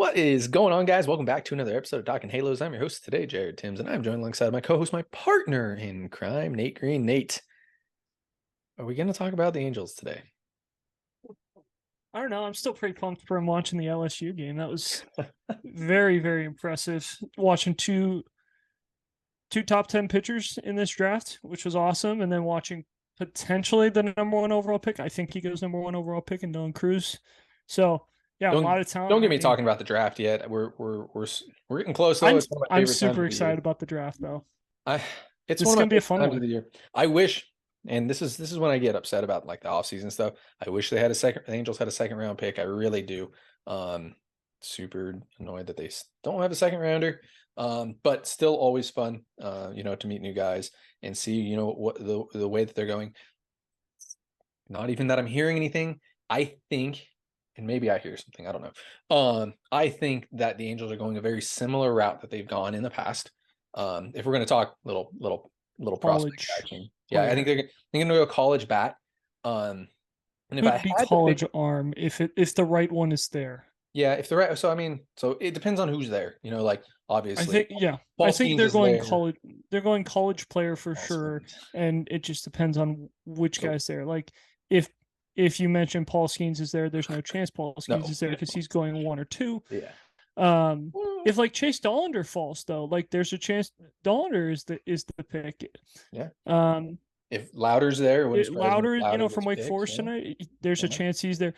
What is going on, guys? Welcome back to another episode of Talking Halos. I'm your host today, Jared Timms, and I'm joined alongside my co-host, my partner in crime, Nate Green. Nate, are we going to talk about the Angels today? I don't know. I'm still pretty pumped from watching the LSU game. That was very, very impressive. Watching two top 10 pitchers in this draft, which was awesome, and then watching potentially the number one overall pick. I think he goes number one overall pick in Dylan Cruz. So yeah, a lot of talent. Don't get me talking about the draft yet. We're getting close though. It's one of my I'm favorite times super of the year. excited about the draft though. It's This one is of my gonna be a favorite fun times one. of the year. I wish, and this is when I get upset about like the offseason stuff. I wish they had the Angels had a second round pick. I really do. Super annoyed that they don't have a second rounder. But still always fun, to meet new guys and see, what the way that they're going. Not even that I'm hearing anything. I think, and maybe I hear something, I don't know. I think that the Angels are going a very similar route that they've gone in the past. If we're going to talk little prospect action, yeah, I think they're going to go college bat. And if Could I be had to college pick, arm if the right one is there. yeah, if the right, so I mean, so it depends on who's there. Like obviously, I Paul think Skeens they're is going there. college. They're going college player for Paul sure, Skeens. and it just depends on which So guy's there. Like if you mention Paul Skeens is there, there's no chance Paul Skeens no, is there because he's going one or two. yeah. If like Chase Dollander falls though, like there's a chance Dollander is the pick. Yeah. Um, If Louder's there, it wouldn't surprise me if Louder, Louder from gets Wake picked. Forest Yeah. tonight, there's a Yeah. chance he's there.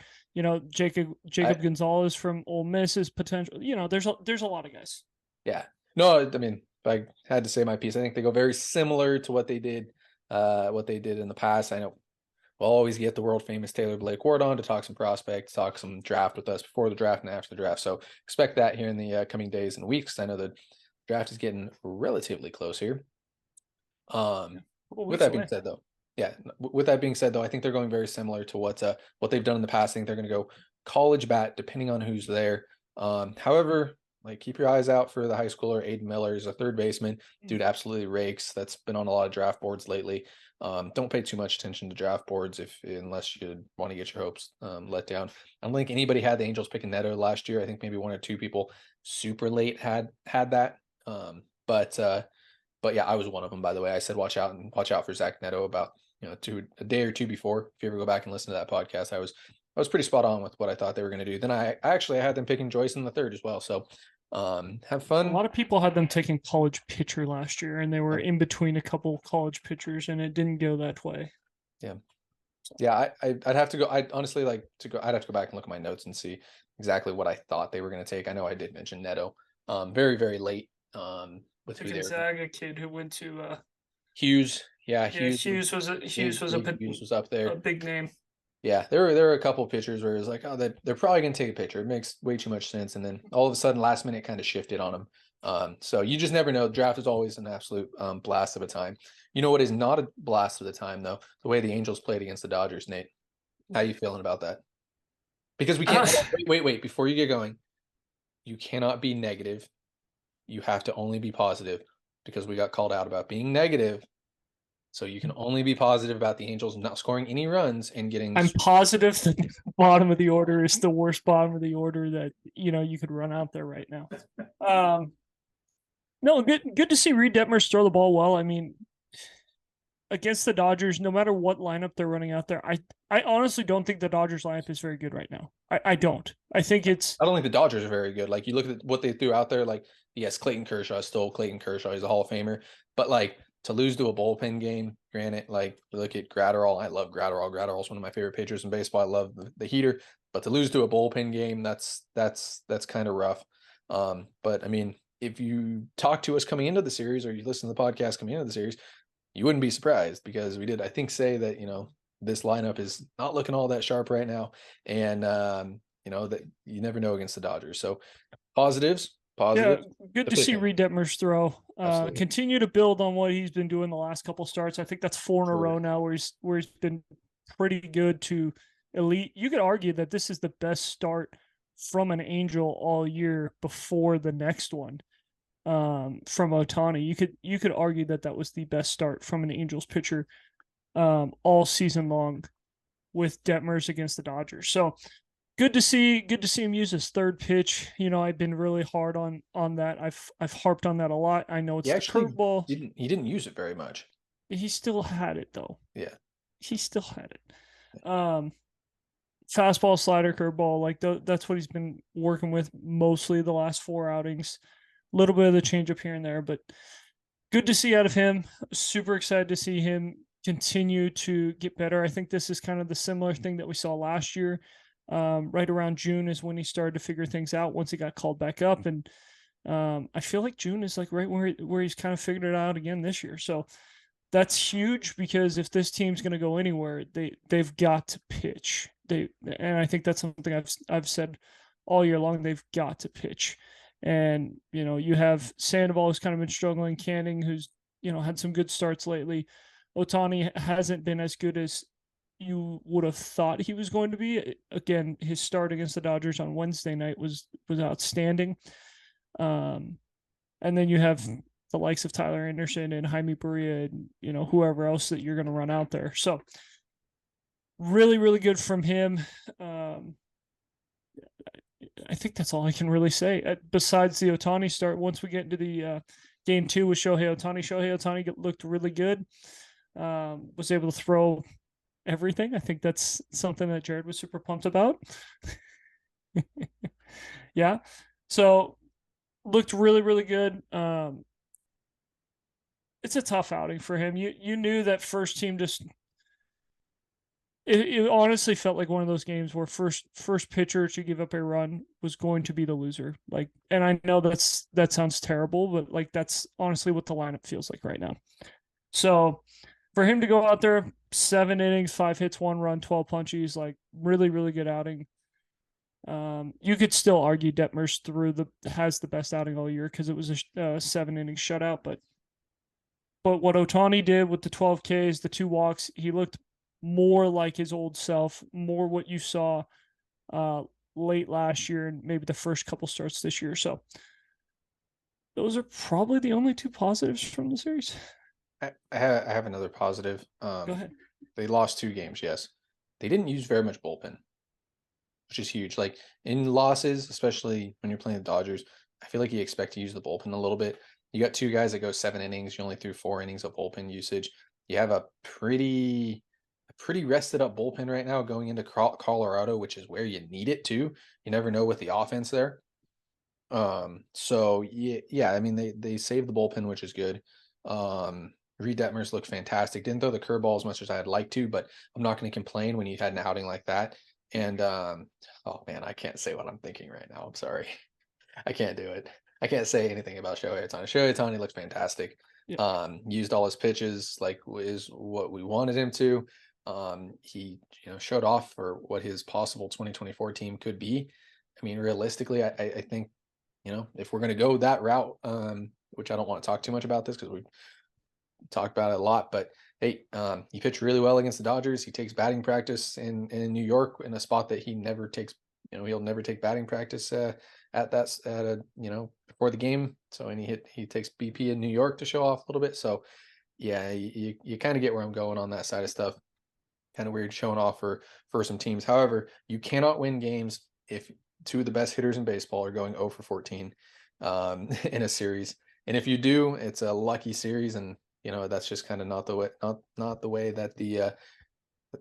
Jacob Gonzalez from Ole Miss is potential. There's a lot of guys. Yeah. No, I mean, if I had to say my piece, I think they go very similar to what they did in the past. I know we'll always get the world famous Taylor Blake Ward on to talk some prospects, talk some draft with us before the draft and after the draft. So expect that here in the coming days and weeks. I know the draft is getting relatively close here. With that being said, though, I think they're going very similar to what they've done in the past. I think they're going to go college bat, depending on who's there. However, like keep your eyes out for the high schooler Aiden Miller. Is a third baseman. Dude absolutely rakes. That's been on a lot of draft boards lately. Don't pay too much attention to draft boards unless you want to get your hopes let down. I don't think anybody had the Angels picking Neto last year. I think maybe one or two people super late had that. But yeah, I was one of them, by the way. I said watch out for Zach Neto about a day or two before. If you ever go back and listen to that podcast, I was pretty spot on with what I thought they were going to do. Then I actually had them picking Joyce in the third as well. So have fun. A lot of people had them taking college pitcher last year, and they were in between a couple college pitchers, and it didn't go that way. Yeah, yeah. I'd have to go. I'd honestly like to go. I'd have to go back and look at my notes and see exactly what I thought they were going to take. I know I did mention Neto, very very late. With who they were. Gonzaga kid who went to Hughes. Yeah, Hughes was up there. A big name. Yeah, there were a couple of pitchers where it was like, oh, they're probably going to take a pitcher. It makes way too much sense, and then all of a sudden, last minute kind of shifted on them. So you just never know. The draft is always an absolute blast of a time. You know what is not a blast of the time though? The way the Angels played against the Dodgers, Nate. How you feeling about that? Because we can't wait before you get going. You cannot be negative. You have to only be positive because we got called out about being negative. So you can only be positive about the Angels not scoring any runs and getting. I'm positive that the bottom of the order is the worst bottom of the order that you could run out there right now. No, good to see Reed Detmers throw the ball well. I mean, against the Dodgers, no matter what lineup they're running out there, I honestly don't think the Dodgers lineup is very good right now. I don't. I don't think the Dodgers are very good. Like you look at what they threw out there, like yes, Clayton Kershaw is still Clayton Kershaw. He's a Hall of Famer, but like to lose to a bullpen game, granted, like look at Gratterall. I love Gratterall. Gratterall's one of my favorite pitchers in baseball. I love the heater, but to lose to a bullpen game, that's kind of rough. But I mean, if you talk to us coming into the series or you listen to the podcast coming into the series, you wouldn't be surprised because we did, I think, say that, this lineup is not looking all that sharp right now. And, that you never know against the Dodgers. So positive. Yeah, good to see Reed Detmers throw. Continue to build on what he's been doing the last couple starts. I think that's 4 in a row now where he's been pretty good to elite. You could argue that this is the best start from an Angel all year before the next one. From Ohtani, you could argue that was the best start from an Angels pitcher all season long with Detmers against the Dodgers. So good to see him use his third pitch. I've been really hard on that. I've harped on that a lot. I know it's He the actually curveball. didn't use it very much. He still had it though. Yeah. He still had it. Fastball, slider, curveball, like that's what he's been working with mostly the last 4 outings. A little bit of the changeup here and there, but good to see out of him. Super excited to see him continue to get better. I think this is kind of the similar thing that we saw last year. Right around June is when he started to figure things out once he got called back up. And I feel like June is like right where he's kind of figured it out again this year. So that's huge, because if this team's going to go anywhere, they've got to pitch. And I think that's something I've said all year long. They've got to pitch. And you have Sandoval, who's kind of been struggling, Canning, who's had some good starts lately. Ohtani hasn't been as good as you would have thought he was going to be. Again, his start against the Dodgers on Wednesday night was outstanding. And then you have the likes of Tyler Anderson and Jaime Barria and whoever else that you're going to run out there. So really, really good from him. I think that's all I can really say. Besides the Ohtani start, once we get into the game 2 with Shohei Ohtani looked really good. Was able to throw everything. I think that's something that Jared was super pumped about. Yeah. So looked really, really good. It's a tough outing for him. You knew that first team just it honestly felt like one of those games where first pitcher to give up a run was going to be the loser. Like, and I know that sounds terrible, but like that's honestly what the lineup feels like right now. So for him to go out there, 7 innings, 5 hits, 1 run, 12 punchies, like really, really good outing. You could still argue Detmers has the best outing all year because it was a 7-inning shutout, but what Ohtani did with the 12 Ks, the 2 walks, he looked more like his old self, more what you saw late last year and maybe the first couple starts this year. So those are probably the only 2 positives from the series. I have another positive. Go ahead. They lost 2 games, yes. They didn't use very much bullpen, which is huge. Like in losses, especially when you're playing the Dodgers, I feel like you expect to use the bullpen a little bit. You got 2 guys that go 7 innings. You only threw 4 innings of bullpen usage. You have a pretty rested up bullpen right now going into Colorado, which is where you need it too. You never know with the offense there. So yeah, I mean they saved the bullpen, which is good. Reed Detmers looked fantastic. Didn't throw the curveball as much as I'd like to, but I'm not going to complain when you've had an outing like that. And oh man, I can't say what I'm thinking right now. I'm sorry. I can't do it. I can't say anything about Shohei Ohtani. Shohei Ohtani looks fantastic. Yeah. Used all his pitches like is what we wanted him to. He showed off for what his possible 2024 team could be. I mean, realistically, I think if we're going to go that route, which I don't want to talk too much about this because we talked about it a lot, but hey, he pitched really well against the Dodgers. He takes batting practice in New York in a spot that he never takes. He'll never take batting practice before the game. So he takes BP in New York to show off a little bit. So yeah, you kind of get where I'm going on that side of stuff. Kind of weird showing off for some teams. However, you cannot win games if 2 of the best hitters in baseball are going 0 for 14 in a series. And if you do, it's a lucky series, and that's just kind of not the way that the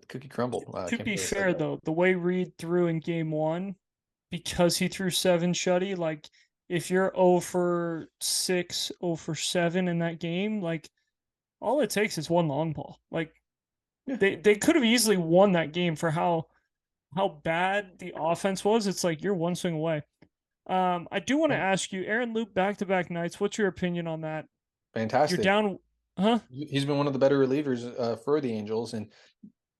cookie crumbled. To be fair though, the way Reed threw in game 1, because he threw 7 shutty, like if you're 0 for 6, 0 for 7 in that game, like all it takes is 1 long ball. Like they could have easily won that game for how bad the offense was. It's like you're 1 swing away. I do want to ask you, Aaron Loup back-to-back nights. What's your opinion on that? Fantastic. You're down, huh? He's been one of the better relievers for the Angels, and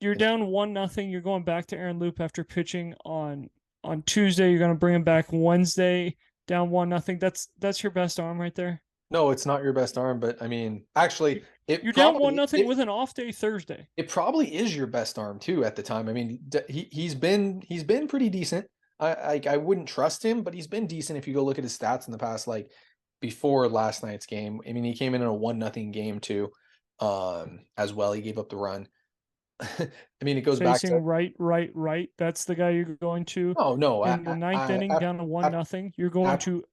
you're down 1-0. You're going back to Aaron Loup after pitching on Tuesday. You're going to bring him back Wednesday, down 1-0. That's your best arm right there. No, it's not your best arm, but I mean, actually, you're down 1-0 with an off day Thursday. It probably is your best arm too at the time. I mean, he's been pretty decent. I wouldn't trust him, but he's been decent if you go look at his stats in the past, like before last night's game. I mean, he came in a 1-0 game too, as well. He gave up the run. I mean, it goes back to facing right. That's the guy you're going to no. in the ninth inning, down to 1-0. You're going to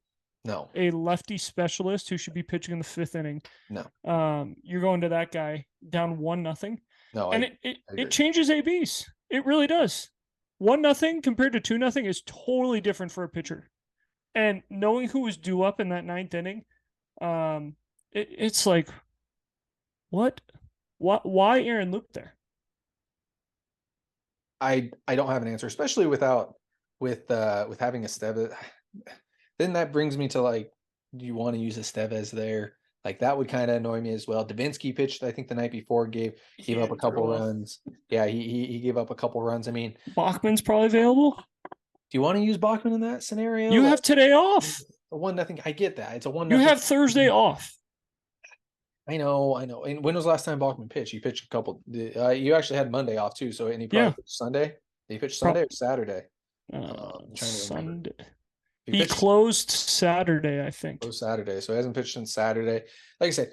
no a lefty specialist who should be pitching in the 5th inning. no You're going to that guy down 1-0. no. And it changes ABs. It really does. 1-0 compared to 2-0 is totally different for a pitcher. And knowing who was due up in that 9th inning, it's like, what? Why Aaron Loup there? I don't have an answer, especially with having Estevez. Then that brings me to like, do you want to use Estevez there? Like that would kind of annoy me as well. Davinsky pitched, I think, the night before, gave up a couple runs. Yeah, he gave up a couple runs. I mean, Bachman's probably available. Do you want to use Bachman in that scenario? You have today off. A 1-0. I get that. It's a 1-0. You have Thursday off. I know. And when was the last time Bachman pitched? You pitched a couple. You actually had Monday off too. So, and he probably pitched Sunday. Did he pitch Sunday or Saturday? Sunday. He closed Saturday, I think. Closed Saturday. So he hasn't pitched since Saturday. Like I said,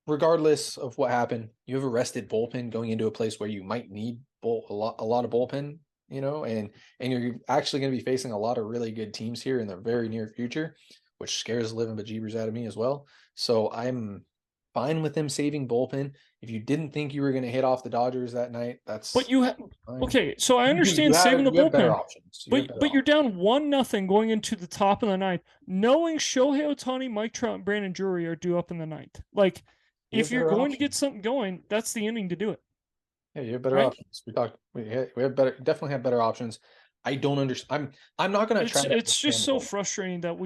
regardless of what happened, you have a rested bullpen going into a place where you might need a lot of bullpen. And you're actually going to be facing a lot of really good teams here in the very near future, which scares the living bejeebers out of me as well. So I'm fine with them saving bullpen. If you didn't think you were going to hit off the Dodgers that night, that's but you have okay. So I understand saving the bullpen, but you're down 1-0 going into the top of the ninth, knowing Shohei Ohtani, Mike Trout, and Brandon Drury are due up in the ninth. Like, if you're going to get something going, that's the inning to do it. Yeah, you have better options. We have definitely have better options. I don't understand. I'm not going to try. It's just so frustrating that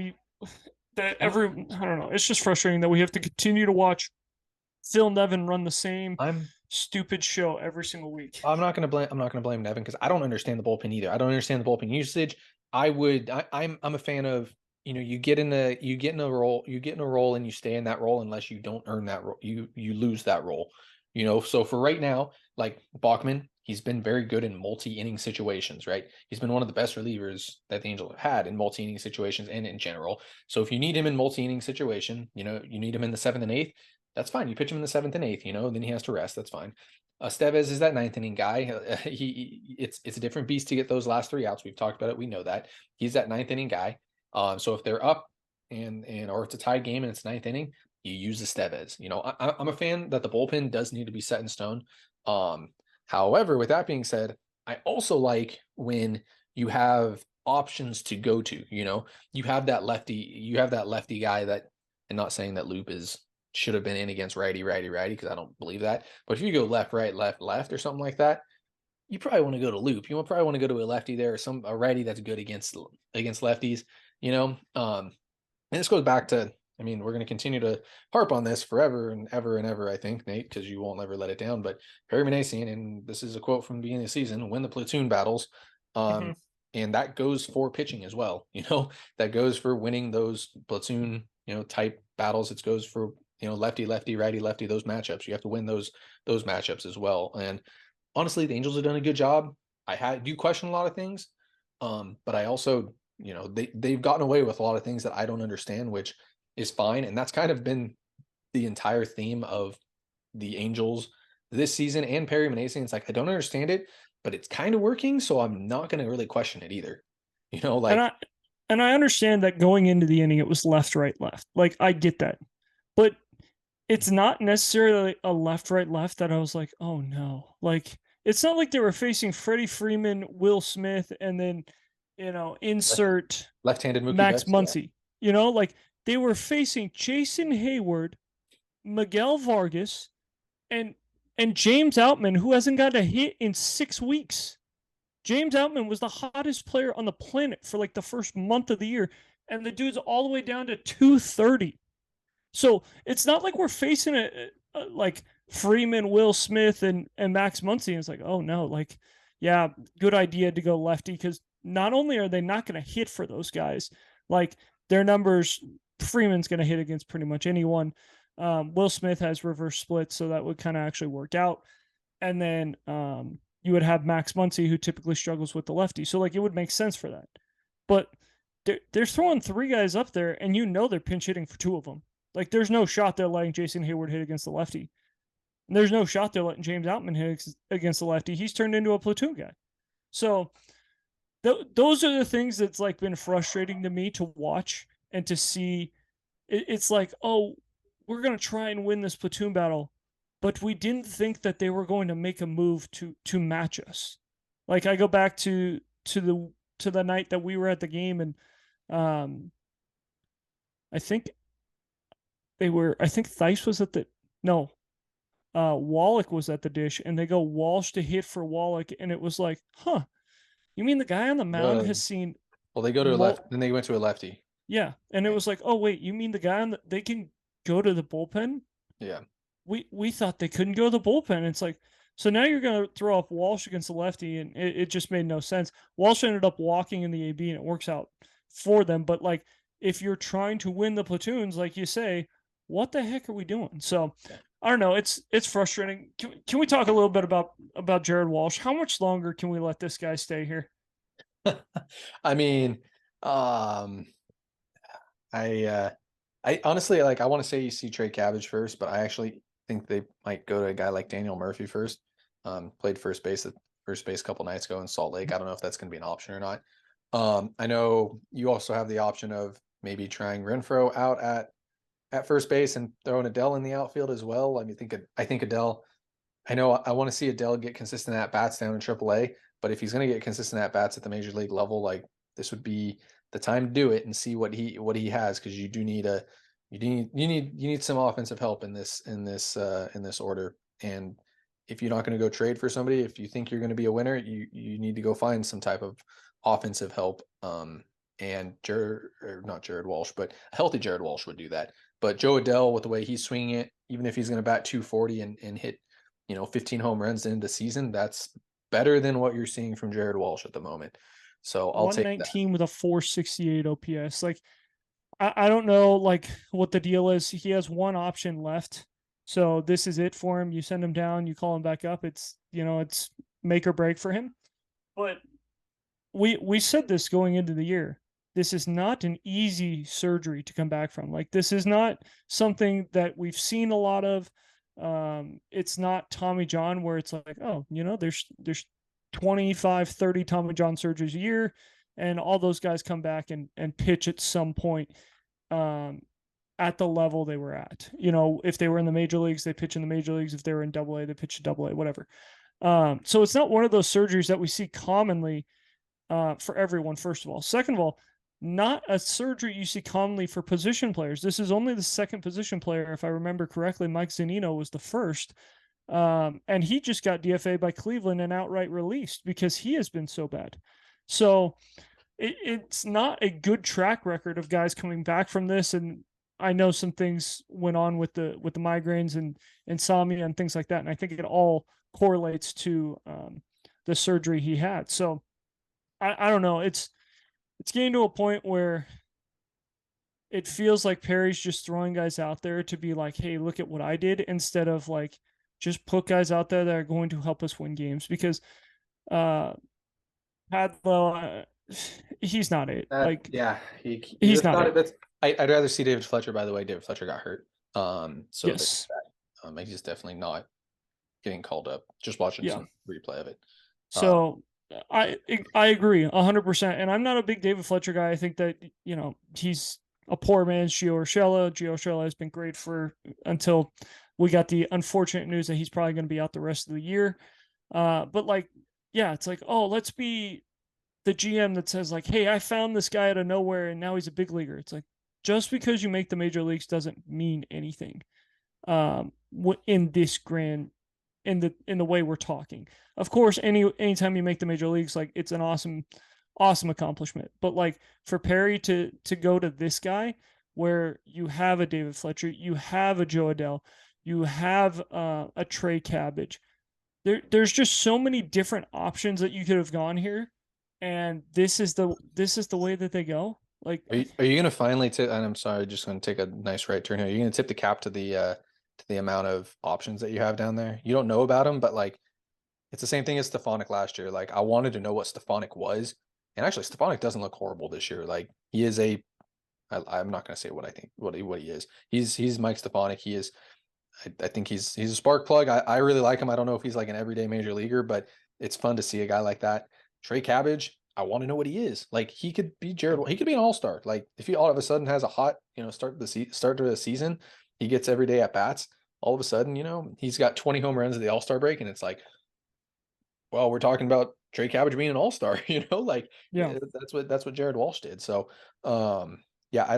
I don't know. It's just frustrating that we have to continue to watch Phil Nevin run the same stupid show every single week. I'm not going to blame Nevin because I don't understand the bullpen either. I don't understand the bullpen usage. I'm a fan of, you get in a role and you stay in that role unless you don't earn that role. You lose that role. So for right now, like Bachman, he's been very good in multi-inning situations, right? He's been one of the best relievers that the Angels have had in multi-inning situations and in general. So if you need him in multi-inning situation, you need him in the 7th and 8th, that's fine. You pitch him in the 7th and 8th, then he has to rest. That's fine. Estevez is that 9th inning guy. It's a different beast to get those last 3 outs. We've talked about it. We know that. He's that 9th inning guy. So if they're up or it's a tied game and it's 9th inning, you use Estevez. I'm a fan that the bullpen does need to be set in stone. However, with that being said, I also like when you have options to go to. You have that lefty guy that, and not saying that Loup should have been in against righty, because I don't believe that. But if you go left, right, left, or something like that, you probably want to go to Loup. You probably want to go to a lefty there, or a righty that's good against lefties. And this goes back to, we're going to continue to harp on this forever and ever, I think, Nate, because you won't ever let it down. But Perry Minasian, and this is a quote from the beginning of the season, win the platoon battles. And that goes for pitching as well. That goes for winning those platoon, type battles. It goes for, lefty, righty, lefty, those matchups. You have to win those matchups as well. And honestly, the Angels have done a good job. I do question a lot of things. But I also, they've gotten away with a lot of things that I don't understand, which is fine. And that's kind of been the entire theme of the Angels this season and Perry Minasian. It's like, I don't understand it, but it's kind of working. So I'm not going to really question it either. And I understand that going into the inning, it was left, right, left. Like, I get that, but it's not necessarily a left, right, left that I was like, oh no, like, it's not like they were facing Freddie Freeman, Will Smith, and then, insert left-handed Mookie Max Betts, Muncy, like, they were facing Jason Hayward, Miguel Vargas, and James Outman, who hasn't got a hit in 6 weeks. James Outman was the hottest player on the planet for like the first month of the year, and the dude's all the way down to 230. So it's not like we're facing a like Freeman, Will Smith, and Max Muncy. And it's like, oh no, like, yeah, good idea to go lefty, because not only are they not going to hit for those guys, like their numbers, Freeman's going to hit against pretty much anyone. Will Smith has reverse splits, so that would kind of actually work out. And then you would have Max Muncy, who typically struggles with the lefty. So like, it would make sense for that. But they're throwing 3 guys up there, and they're pinch hitting for 2 of them. Like, there's no shot they're letting Jason Hayward hit against the lefty. And there's no shot they're letting James Outman hit against the lefty. He's turned into a platoon guy. So those are the things that's like been frustrating to me to watch and to see. It's like, oh, we're gonna try and win this platoon battle, but we didn't think that they were going to make a move to match us. Like I go back to the night that we were at the game, and I think Theis was at the no, Wallach was at the dish, and they go Walsh to hit for Wallach, and it was like, huh, you mean the guy on the mound has seen? Well, they go to a left, then they went to a lefty. Yeah, and it was like, oh wait, you mean the guy they can go to the bullpen? Yeah. We thought they couldn't go to the bullpen. It's like, so now you're going to throw off Walsh against the lefty, and it just made no sense. Walsh ended up walking in the AB, and it works out for them. But like, if you're trying to win the platoons, like you say, what the heck are we doing? So I don't know. It's frustrating. Can we talk a little bit about Jared Walsh? How much longer can we let this guy stay here? I mean, I honestly, like, I want to say you see Trey Cabbage first, but I actually think they might go to a guy like Daniel Murphy first. Played first base a couple nights ago in Salt Lake. I don't know if that's going to be an option or not. I know you also have the option of maybe trying Renfroe out at first base and throwing Adell in the outfield as well. I mean, I think Adell. I know I want to see Adell get consistent at bats down in AAA, but if he's going to get consistent at bats at the major league level, like, this would be the time to do it and see what he has, because you need some offensive help in this order. And if you're not going to go trade for somebody, if you think you're going to be a winner, you need to go find some type of offensive help. And not Jared Walsh, but a healthy Jared Walsh would do that. But Joe Adell, with the way he's swinging it, even if he's going to bat 240 and hit 15 home runs into the season, that's better than what you're seeing from Jared Walsh at the moment. So I'll take 119 with a 468 OPS. Like, I don't know, like, what the deal is. He has one option left, so this is it for him. You send him down, you call him back up. It's it's make or break for him. But we said this going into the year. This is not an easy surgery to come back from. Like, this is not something that we've seen a lot of. It's not Tommy John, where it's like, oh, there's 25, 30 Tommy John surgeries a year, and all those guys come back and pitch at some point at the level they were at. If they were in the major leagues, they pitch in the major leagues. If they were in AA, they pitch in AA, whatever. So it's not one of those surgeries that we see commonly for everyone, first of all. Second of all, not a surgery you see commonly for position players. This is only the second position player, if I remember correctly. Mike Zunino was the first. And he just got DFA by Cleveland and outright released because he has been so bad. So it's not a good track record of guys coming back from this. And I know some things went on with the migraines and insomnia and things like that. And I think it all correlates to the surgery he had. So I don't know. It's getting to a point where it feels like Perry's just throwing guys out there to be like, hey, look at what I did, instead of like, just put guys out there that are going to help us win games. Because Padlo, he's not it. He's not it. I'd rather see David Fletcher. By the way, David Fletcher got hurt. So yes. He's definitely not getting called up. Just watching some replay of it. So I agree 100%. And I'm not a big David Fletcher guy. I think that he's a poor man's Gio Urshela. Gio Urshela has been great until we got the unfortunate news that he's probably going to be out the rest of the year. But like, yeah, it's like, oh, let's be the GM that says like, hey, I found this guy out of nowhere and now he's a big leaguer. It's like, just because you make the major leagues doesn't mean anything. In this in the way we're talking. Of course, anytime you make the major leagues, like, it's an awesome accomplishment. But like, for Perry to go to this guy, where you have a David Fletcher, you have a Joe Adell, you have a Trey Cabbage. There's just so many different options that you could have gone here, and this is the way that they go. Like, are you going to finally tip? And I'm sorry, just going to take a nice right turn here. Are you going to tip the cap to the amount of options that you have down there? You don't know about them, but like, it's the same thing as Stefanik last year. Like, I wanted to know what Stefanik was, and actually, Stefanik doesn't look horrible this year. Like, he is I'm not going to say what I think what he is. He's Mike Stefanik. He is I think he's a spark plug. I really like him. I don't know if he's like an everyday major leaguer, but it's fun to see a guy like that. Trey Cabbage, I want to know what he is. Like he could be he could be an all-star. Like if he all of a sudden has a hot, start to the season, he gets every day at bats. All of a sudden, he's got 20 home runs at the all-star break, and it's like, well, we're talking about Trey Cabbage being an all-star, like yeah, that's what Jared Walsh did. So yeah, there's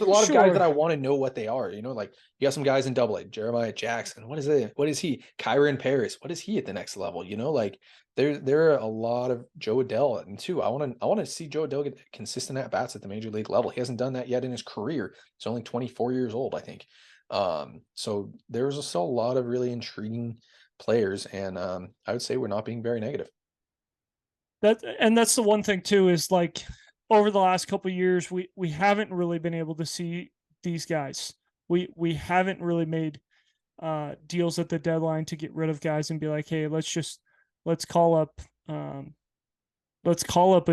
a lot of guys that I want to know what they are, like you got some guys in Double-A, Jeremiah Jackson. What is it? What is he? Kyron Paris. What is he at the next level? Like there are a lot of Joe Adell, and too, I want to see Joe Adell get consistent at bats at the major league level. He hasn't done that yet in his career. He's only 24 years old, I think. So there's still a lot of really intriguing players, and I would say we're not being very negative. That's the one thing too, is like over the last couple of years, we haven't really been able to see these guys. We haven't really made deals at the deadline to get rid of guys and be like, hey, let's call up a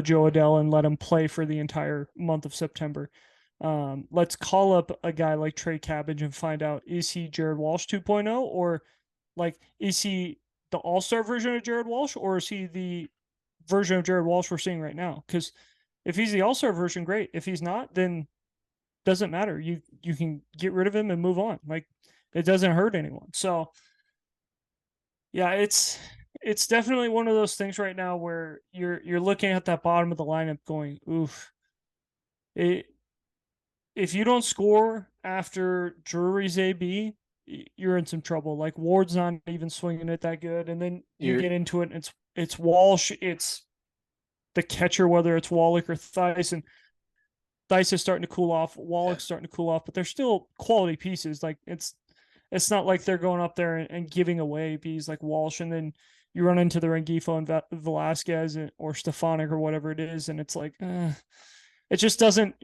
Joe Adell and let him play for the entire month of September. Let's call up a guy like Trey Cabbage and find out, is he Jared Walsh 2.0, or like, is he the all-star version of Jared Walsh, or is he the version of Jared Walsh we're seeing right now? Because if he's the all-star version, great. If he's not, then doesn't matter. You can get rid of him and move on. Like, it doesn't hurt anyone. So yeah, it's definitely one of those things right now where you're looking at that bottom of the lineup going, oof. If you don't score after Drury's AB, you're in some trouble. Like Ward's not even swinging it that good, and then you get into it, and it's Walsh, it's the catcher, whether it's Wallach or Theis, and Theis is starting to cool off, Wallach's starting to cool off, but they're still quality pieces. Like it's not like they're going up there and giving away ABs like Walsh, and then you run into the Rengifo and Velasquez or Stefanik or whatever it is, and it's like, it just doesn't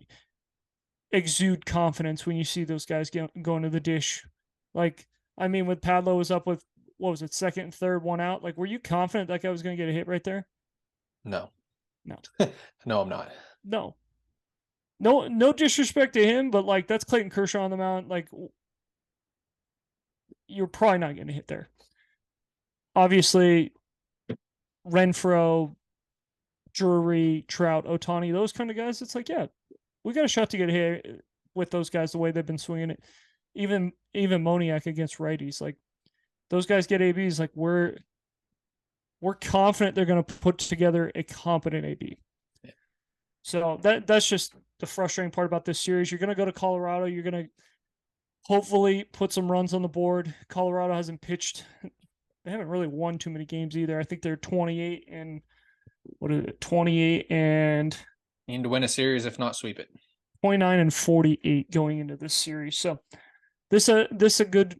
exude confidence when you see those guys going to the dish. Like, I mean, with Padlo was up with, what was it, second and third, one out. Like, were you confident that guy was going to get a hit right there? No. No, I'm not. No disrespect to him, but like, that's Clayton Kershaw on the mound. Like, you're probably not going to hit there. Obviously, Renfroe, Drury, Trout, Ohtani, those kind of guys, it's like, yeah, we got a shot to get a hit with those guys the way they've been swinging it. Even Moniak against righties, like those guys get ABs. Like we're confident they're going to put together a competent AB. Yeah. So that's just the frustrating part about this series. You're going to go to Colorado. You're going to hopefully put some runs on the board. Colorado hasn't pitched. They haven't really won too many games either. I think they're 28 and 28 and need to win a series, if not sweep it. 29 and 48 going into this series. So this a good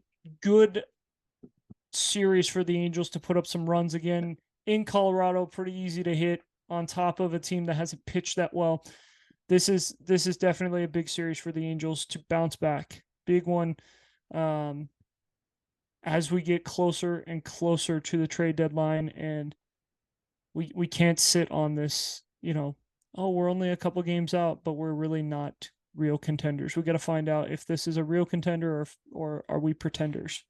series for the Angels to put up some runs again in Colorado. Pretty easy to hit on top of a team that hasn't pitched that well. This is definitely a big series for the Angels to bounce back. Big one. As we get closer and closer to the trade deadline, and we can't sit on this, we're only a couple games out, but we're really not real contenders. We got to find out if this is a real contender or are we pretenders.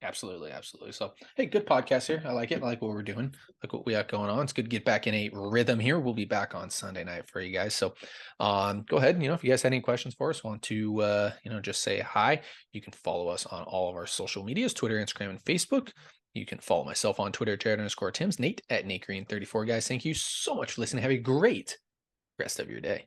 Absolutely. So, hey, good podcast here. I like it. I like what we're doing. Like what we got going on. It's good to get back in a rhythm here. We'll be back on Sunday night for you guys. So, go ahead. If you guys had any questions for us, want to, just say hi. You can follow us on all of our social medias, Twitter, Instagram, and Facebook. You can follow myself on Twitter, Jared_Tims, Nate at NateGreen34. Guys, thank you so much for listening. Have a great rest of your day.